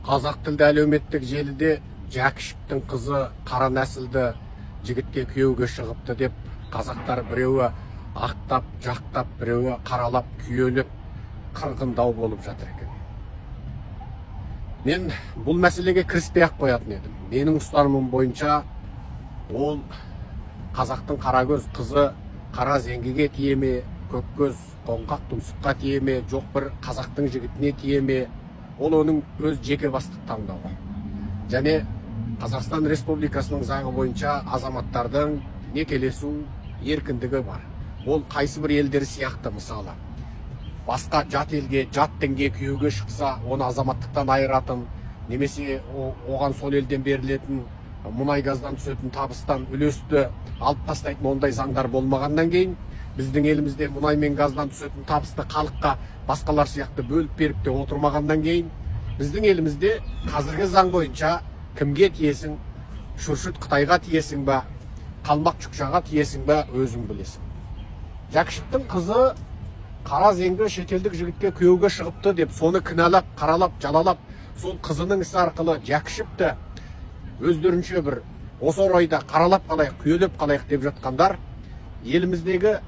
Қазақ тілді әлеуметтік желіде Жәкішевтің қызы қара нәсілді жігітке күйеуге шығыпты деп қазақтар біреуі ақтап, жақтап, біреуі қаралап, күйелеп, қырғындау болып жатыр екен. Мен бұл мәселеге кіріспей-ақ қоятын едім. Менің ұстанымым бойынша ол қазақтың қара көз қызы қара зеңгіге тие ме, көк көз қоңқақ тұмсыққа тие ме, жоқ бір қазақтың жігітіне тие ме, ол оның өз жеке бастық таңдауы. Және Қазақстан Республикасының заңы бойынша азаматтардың некелесу еркіндігі бар. Ол қайсы бір елдер сияқты, мысалы басқа жат елге, жат дінге күйеуге шықса, оны азаматтықтан айыратын, немесе оған сол елден берілетін мұнай газдан түсетін табыстан үлесті алып тастайтын ондай заңдар болмағаннан кейін, біздің елімізде мұнай мен газдан түсетін табысты халыққа басқалар сияқты бөліп беріп те отырмағаннан кейін, біздің елімізде қазіргі заң бойынша кімге тиесің, Шүршіт Қытайға тиесің ба, Қалмақ Чукчаға тиесің ба, өзің білесің. Жәкішевтің қызы қара зеңгі шетелдік жігітке күйеуге шығыпты деп соны кінәлап, қаралап, жалалап, сол қызының ісі арқылы Жәкішевті өздерінше бір осы орайда қаралап қалайық, күйелеп қалайық деп жатқандар, еліміздегі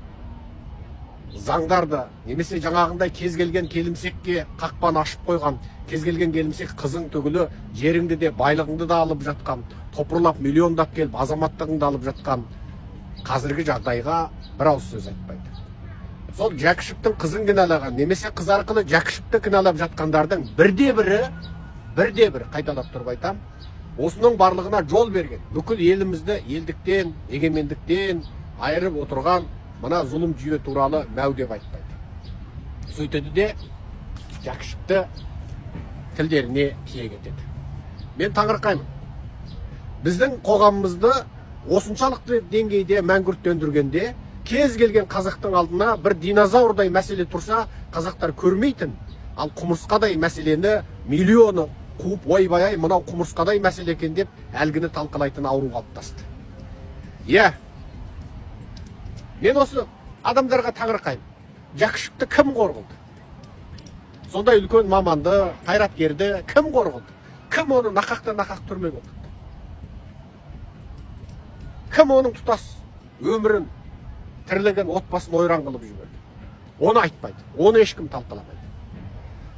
заңдарды, немесе жаңағындай кез келген келімсекке қақпан ашып қойған, кез келген келімсек қызың түгілі жеріңді де байлығыңды да алып жатқан, топырлап миллиондап келіп азаматтығыңды алып жатқан қазіргі жағдайға бір ауыз сөз айтпайды. Сол Жәкішевтің қызын кінәлаған, немесе қыз арқылы Жәкішевті кінәлап жатқандардың бірде-бірі қайталап тұрып айтам, осының барлығына жол берген, бүкіл елімізді елдіктен, егемендіктен айырып отырған мына зұлым жүйе туралы мәу деп айтпайды. Сөйтеді де Жәкішевті тілдеріне тиек етеді. Мен таңырқаймын. Біздің қоғамымызды осыншалықты деңгейде мәңгүрттендіргенде, кез келген қазақтың алдына бір динозаврдай мәселе тұрса, қазақтар көрмейтін, ал құмырсқадай мәселені миллионы қуып ойбай-ай, мынау құмырсқадай мәселе екен деп әлгіні талқылайтын ауру қалыптасты. Мен осы адамдарға таңырқаймын. Жәкішевті кім қорғылды? Сондай үлкен маманды, қайраткерді кім қорғылды? Кім оны нақақ түрмеге отырды? Кім оның тұтас өмірін, тірлігін, отбасын ойран қылып жіберді? Оны айтпайды, оны ешкім талқыламайды.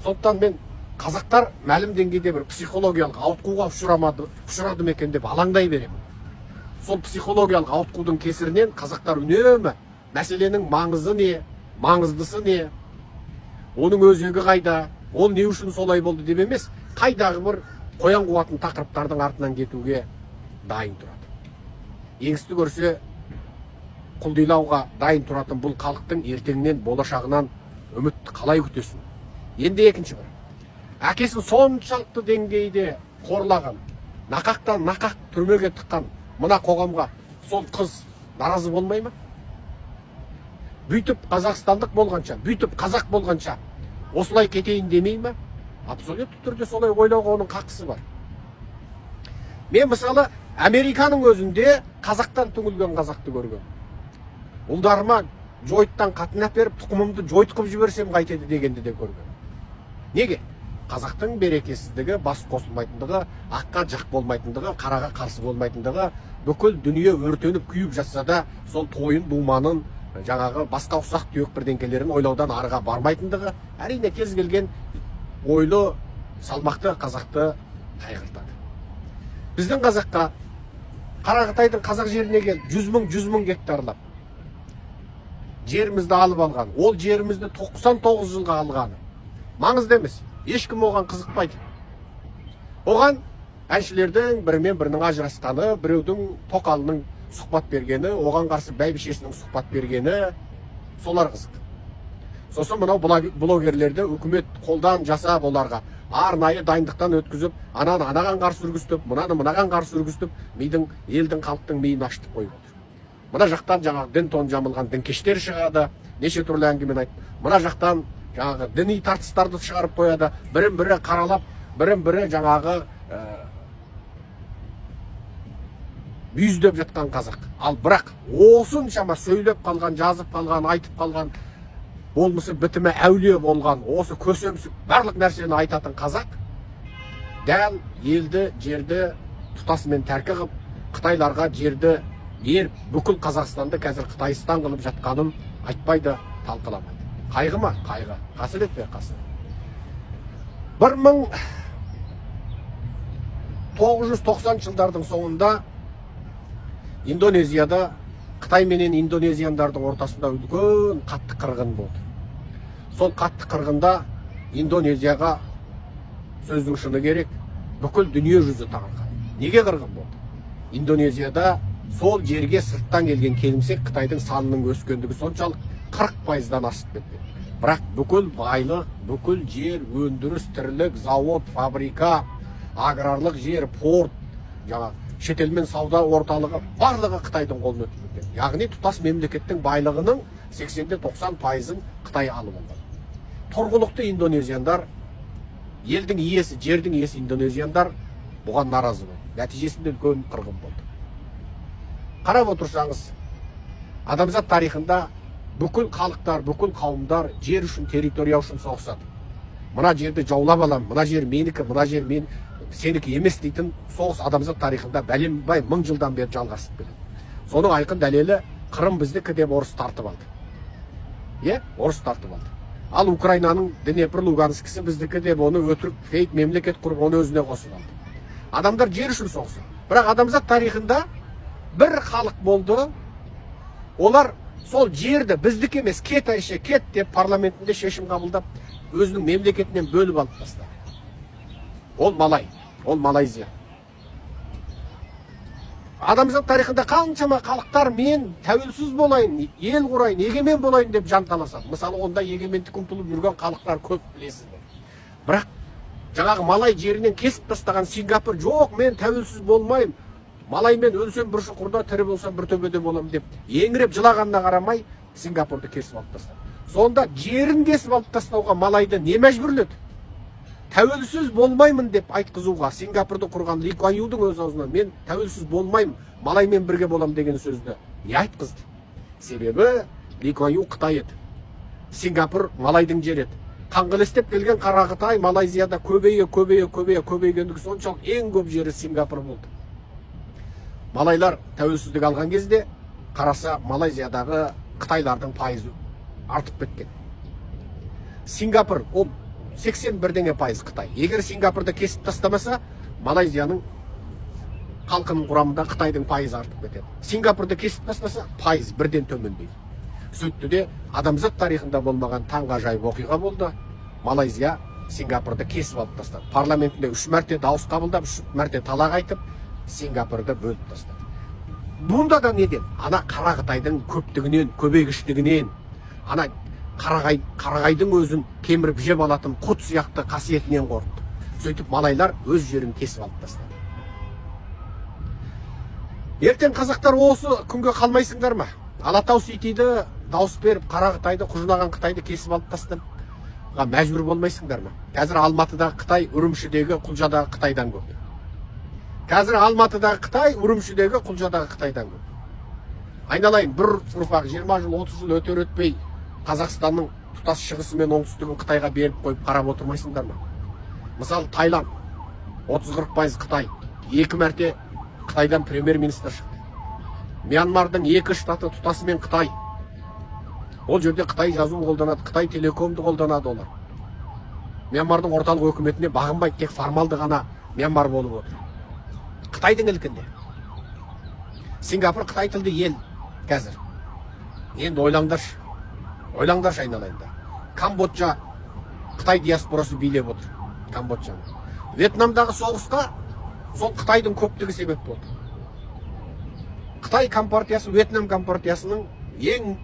Сондықтан мен қазақтар мәлім деңгейде бір психологиялық ауытқуға ұшырады ма екен деп алаңдай беремін. Сол психологиялық ауытқудың кесірінен қазақтар үнемі мәселенің маңызы не, маңыздысы не, оның өзегі қайда, ол не үшін солай болды деп емес, қайдағы бір қоян қуатын тақырыптардың артынан кетуге дайын тұрады. Еңісті көрсе құлдилауға дайын тұратын бұл халықтың ертеңнен, болашағынан үміт қалай күтесін? Енді екінші бір. Әкесін соншалықты деңгейде қорлаған, нақақтан нақақ түрмеге тыққан мына қоғамға сол қыз наразы болмай ма? Бүйтіп қазақстандық болғанша, бүйтіп қазақ болғанша осылай кетейін демей ма? Абсолютті түрде солай ойлауға оның қақысы бар. Мен мысалы Американың өзінде қазақтан түңілген қазақты көрген. Ұлдарыма жойыттан қатынап беріп, тұқымымды жойыт қып жіберсем қайтеді дегенді де көрген. Неге? Қазақтың берекесіздігі, бас қосылмайтындығы, аққа жақ болмайтындығы, қараға қарсы болмайтындығы, бүкіл дүние өртеніп күйіп жатса да, сол тойын, думанын, жаңағы басқа ұсақ түйек бірдеңкелерін ойлаудан арыға бармайтындығы, әрине кез келген ойлы, салмақты қазақты қайғыртады. Біздің қазаққа Қарақытайдың қазақ жеріне келіп 100 мың гектарлап жерімізді алып алған, ол жерімізді 99 жылға алғаны маңызды емес. Ешкім оған қызықпайды. Оған әншілердің бірімен бірінің ажырасқаны, біреудің тоқалының сұхбат бергені, оған қарсы бәйбішесінің сұхбат бергені, солар қызық. Сосын мынау блогерлерді үкімет қолдан жасап оларға арнайы дайындықтан өткізіп, ананы анаған қарсы үргістіп, мұнаны мынаған қарсы үргістіп, елдің халықтың миын ашытып қойып отыр. Мына жақтан жаңағы дін тон жамылған дінкештер шығады, неше түрлі әңгімен айтып, мына жақтан жаңағы діни тартыстарды шығарып қояды, бірін-бірі қаралап, бірін-бірі жаңағы бүйіздеп жатқан қазақ. Ал бірақ осыншама сөйлеп қалған, жазып қалған, айтып қалған, болмысы бітімі әулие болған, осы көсемсіп барлық нәрсені айтатын қазақ дәл елді жерді тұтасымен тәркі қылып қытайларға жерді беріп бүкіл Қазақстанды қазір Қытайстан қылып жатқанын айтпайды, талқыламайды. Қайғы ма? Қайғы. Қасірет пе? Қасірет. 1990 жылдардың соңында Индонезияда Қытай менен индонезияндардың ортасында үлкен қатты қырғын болды. Сол қатты қырғында Индонезияға сөздің шыны керек, бүкіл дүние жүзі таңырқады. Неге қырғын болды? Индонезияда сол жерге сырттан келген келімсек Қытайдың санының өскендігі соншалық 40%-дан асып кетті. Бірақ бүкіл байлық, бүкіл жер, өндіріс, тірлік, завод, фабрика, аграрлық жер, порт, шетелмен сауда орталығы барлығы Қытайдың қолына өтіп кеткен. Яғни тұтас мемлекеттің байлығының 80-90%-ын Қытай алып алған. Тұрғылықты индонезияндар, елдің иесі, жердің иесі индонезияндар бұған наразы болды. Нәтижесінде үлкен қырғын болды. Қарап отырсаңыз, адамзат тарихында бүкіл халықтар, бүкіл қауымдар жер үшін, территория үшін соғысады. Мына жерді жаулап алам, мына жер менікі, мына жер сенікі емес дейтін соғыс адамзат тарихында бәленбай 1000 жылдан бері жалғасып келеді. Соның айқын дәлелі Қырым біздікі деп орыс тартып алды. Орыс тартып алды. Ал Украинаның Днепр, Луганскісі біздікі деп оны өтірік фейк мемлекет құрып оны өзіне қосып алды. Адамдар жер үшін соғысты. Бірақ адамзат тарихында бір халық болды. Олар сол жерді біздікі емес, кет айше кет деп парламентінде шешім қабылдап, өзінің мемлекетінен бөліп алып тастады. Ол Малай, ол Малайзия. Адамзат тарихында қаншама халықтар мен тәуелсіз болайын, ел құрайын, егемен болайын деп жанталасады. Мысалы, онда егемендік ұмтылып жүрген халықтар көп білесіздер. Бірақ жаңағы Малай жерінен кесіп тастаған Сингапур, жоқ, мен тәуелсіз болмайым, Малаймен өлсем бір шұқырда, тірі болсам бір төбеде болам деп еңіреп жылағанына қарамай Сингапурды кесіп алып тастады. Сонда жерін кесіп алып тастауға Малайды не мәжбүрледі? Тәуелсіз болмаймын деп айтқызуға Сингапурды құрған Ли Куан Юдың өз аузынан мен тәуелсіз болмаймын, Малаймен бірге болам деген сөзді не айтқызды? Себебі Ли Куан Ю Қытай еді, Сингапур Малайдың жері еді. Қаңғылестеп келген Қара Қытай Малайзияда көбейгендігі соншалық ең көп жері Сингапур болды. Малайлар тәуелсіздік алған кезде қараса Малайзиядағы Қытайлардың пайызы артып кеткен. Сингапур ол 81% Қытай. Егер Сингапурды кесіп тастамаса, Малайзияның халқының құрамында Қытайдың пайызы артып кетеді. Сингапурды кесіп тастаса, пайыз бірден төмендейді. Сөйтті де адамзат тарихында болмаған таңғажайып оқиға болды. Малайзия Сингапурды кесіп алып тастады. Парламентінде 3 мәрте дауыс қабылдап, 3 мәрте талақ айтып, Сингапурды бөліп тастады. Бұнда да неден? Ана Қара Қытайдың көптігінен, көбейгіштігінен, ана қарағайдың өзін кеміріп жеп алатын құт сияқты қасиетінен қорқты. Сөйтіп Малайлар өз жерін кесіп алып тастады. Ертең қазақтар осы күнге қалмайсыңдар ма? Алатау Ситиді дауыс беріп, Қара Қытайды, құжынаған Қытайды кесіп алып тастады. Мәжбүр болмайсыңдар ма? Қазір Алматыдағы Қытай, Үрімшідегі Құлжадағы Қытайдан көп. Қазір Алматыдағы Қытай, Үрімшідегі Құлжадағы Қытайдан көп. Айналайын, бір ұрпақ 20 жыл, 30 жыл өтер өтпей Қазақстанның тұтас шығысы мен оңтүстігін Қытайға беріп қойып қарап отырмайсыңдар ма? Мысалы, Тайланд 30-40% Қытай, 2 мәрте Қытайдан премьер-министр шықты. Мьянмардың 2 штаты тұтасымен Қытай. Ол жерде Қытай жазуын қолданады, Қытай телекомды қолданады олар. Мьянмардың орталық өкіметіне бағынбай тек формалды ғана Мьянмар болып отыр. Қытайдың ілкінде. Сингапур Қытай тілді ел қазір. Енді ойлаңдаршы айналайында. Камбоджа Қытай диаспорасы билеп отыр. Камбоджаны. Вьетнамдағы соғысқа сол Қытайдың көптігі себеп болды. Қытай компартиясы Вьетнам компартиясының ең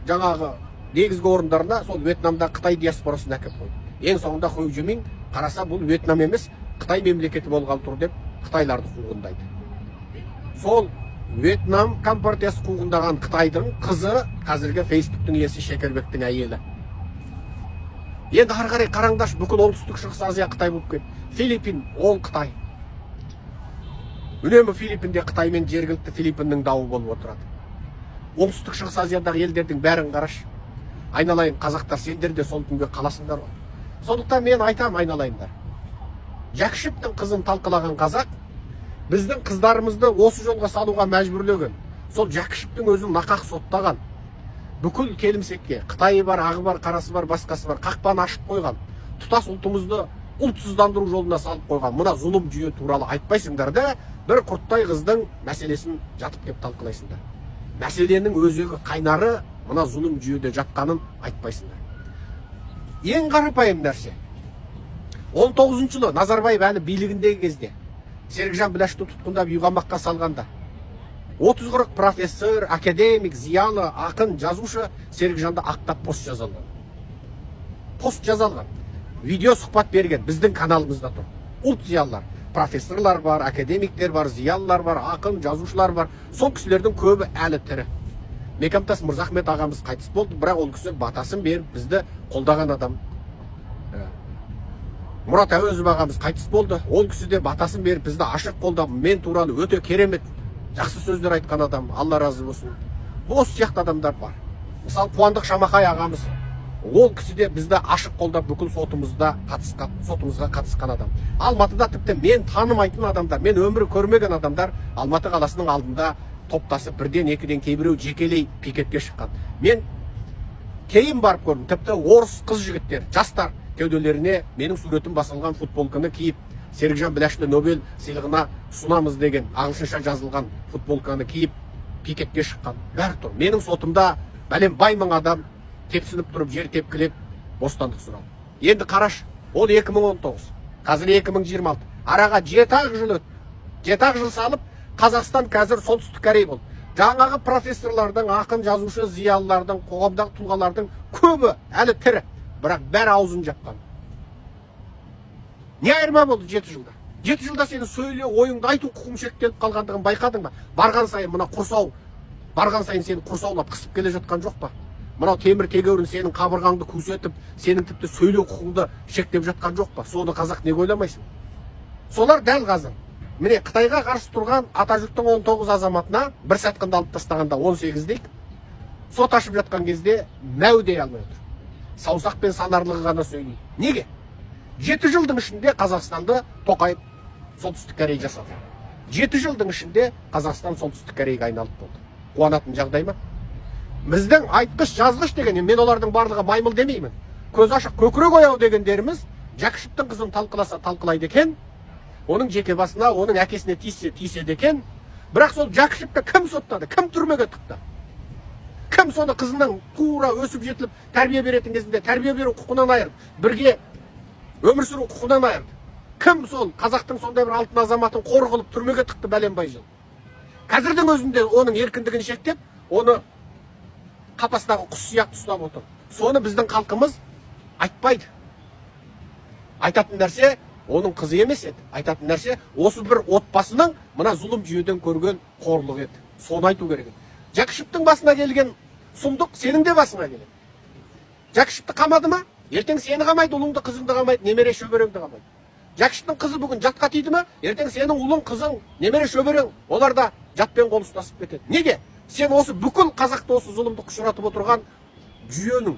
жаңағы негізгі орындарына сол Вьетнамда Қытай диаспорасын әкеп қойды. Ең соңында Хой Жимин қараса бұл Вьетнам емес, Қытай мемлекеті болғалы тұр деп Қытайларды қуғындайды. Сол Вьетнам компартиясы қуғындаған Қытайдың қызы қазіргі Фейсбуктың иесі Шекербектің әйелі. Енді ары қарай қараңдаршы, бүкіл оңтүстік шығыс Азия Қытай болып кетті. Филиппин ол Қытай. Үнемі Филиппинде Қытаймен жергілікті Филиппиннің дауы болып отырады. Оңтүстік шығыс Азиядағы елдердің бәрін қарашы. Айналайын, қазақтар, сендер де сол күнге қаласыңдар ғой. Сондықтан мен айтам, айналайындар. Жакшиповтың қызын талқылаған қазақ біздің қыздарымызды осы жолға салуға мәжбүрлеген. Сол Жакшиповтың өзін нақақ соттаған. Бүкіл келімсекке Қытайы бар, ағы бар, қарасы бар, басқасы бар, қақпаны ашып қойған. Тұтас ұлтымызды ұлтсыздандыру жолына салып қойған. Мына зұлым жүйе туралы айтпайсыңдар да, бір құрттай қыздың мәселесін жатып кеп талқылайсыңдар. Мәселенің өзегі қайнары мына зұлым жүйеде жатқанын айтпайсыңдар. Ең қарапайым нәрсе. 19 жылы Назарбаев әлі билігіндегі кезде Серікжан Біләшті тұтқындап үйқамаққа салғанда 30-40 профессор, академик, зиялы, ақын, жазушы Серікжанды ақтап пост жазалған. Пост жазалған. Видео сұхбат берген біздің каналымызда тұр. Ұлт зиялылар, профессорлар бар, академиктер бар, зиялылар бар, ақын, жазушылар бар. Сол кісілердің көбі әлі тірі. Мекамтас Мырзахмет ағамыз қайтыс болды, бірақ ол кісі батасын беріп бізді қолдаған адам. Мұрат Әуезов ағамыз қайтыс болды, ол кісі де батасын беріп бізді ашық қолдап, мен туралы өте керемет жақсы сөздер айтқан адам, Алла разы болсын. Осы сияқты адамдар бар. Мысалы Қуандық Шамахай ағамыз, ол кісі де бізді ашық қолдап бүкіл сотымызға қатысқан адам. Алматыда тіпті мен танымайтын адамдар, мен өмірі көрмеген адамдар Алматы қаласының алдында топтасып бірден екіден кейбіреу жекелей пикетке шыққан. Мен кейін барып көрдім, тіпті орыс қыз жігіттер, жастар кеуделеріне менің суретім басылған футболканы киіп, Серікжан Біләшті Нобель сыйлығына ұсынамыз деген ағылшынша жазылған футболканы киіп пикетке шыққан. Бәрі тұр. Менің сотымда бәлем бай мың адам тепсініп тұрып, жер тепкілеп бостандық сұрау. Енді қараш, ол 2019, қазір 2026. Араға 7 жыл өтті. 7 жыл салып, Қазақстан қазір солтүстік Корей болды. Жаңағы профессорлардың, ақын, жазушы, зиялылардың, қоғамдағы тұлғалардың көбі әлі тірі, бірақ бәрі аузын жапқан. Не айырма болды 7 жылда? 7 жылда сені сөйлеу, ойыңды айту құқың шектеліп қалғандығын байқадың ба? Барған сайын мына құрсау, барған сайын сені құрсаулап қысып келе жатқан жоқ па? Мынау темір тегеурін сенің қабырғаңды күзетіп, сенің тіпті сөйлеу құқыңды шектеп жатқан жоқ па? Соны қазақ неге ойламайсың? Солар дәл қазір. Міне Қытайға қарсы тұрған Атажұрттың 19 азаматына бір сатқында алып тастағанда 18 дейік, сот ашып жатқан кезде мәудей алмай отыр. Саусақпен санарлығы ғана сөйлейді. Неге? 7 жылдың ішінде Қазақстанды Тоқаев солтүстік Корей жасады. 7 жылдың ішінде Қазақстан солтүстік Корейге айналып болды. Қуанатын жағдай ма? Біздің айтқыш, жазғыш деген, мен олардың барлығы маймыл демеймін. Көз ашық, көкірек ояу дегендеріміз Жакшиповтың қызын талқыласа талқылайды екен, оның жеке басына, оның әкесіне тиіседі екен. Бірақ сол Жакшиповты кім соттады, кім түрмеге тықты? Кім соны қызынан тура өсіп жетіліп, тәрбие беретін кезінде тәрбие беру құқынан айырып, бірге өмір сүру құқынан айырды? Кім сол қазақтың сондай бір алтын азаматын қор қылып түрмеге тықты бәленбай жыл? Қазірдің өзінде оның еркіндігін шектеп, оны қапастағы құс сияқты ұстап отыр. Соны біздің халқымыз айтпайды. Айтатын нәрсе оның қызы емес еді. Айтатын нәрсе осы бір отбасының мына зұлым жүйеден көрген қорлық еді. Соны айту керек еді. Жакшиповтың басына келген сұмдық сенің де басына келеді. Жакшиповты қамады ма? Ертең сені қамайды, ұлыңды, қызыңды қамайды, немере шөбереңді қамайды. Жакшиповтың қызы бүгін жатқа тиді ма? Ертең сенің ұлың, қызың, немере шөберең олар да жатпен қол ұстасып кетеді. Неге? Сен осы бүкіл қазақты осы зұлымдық ұшыратып отырған жүйенің,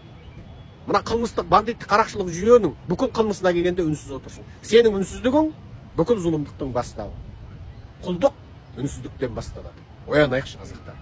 мына қылмыстық бандиттік қарақшылық жүйенің бүкіл қылмысына келгенде үнсіз отырсың. Сенің үнсіздігің бүкіл зұлымдықтың бастауы. Құлдық үнсіздіктен басталады. Оянайықшы қазақтар.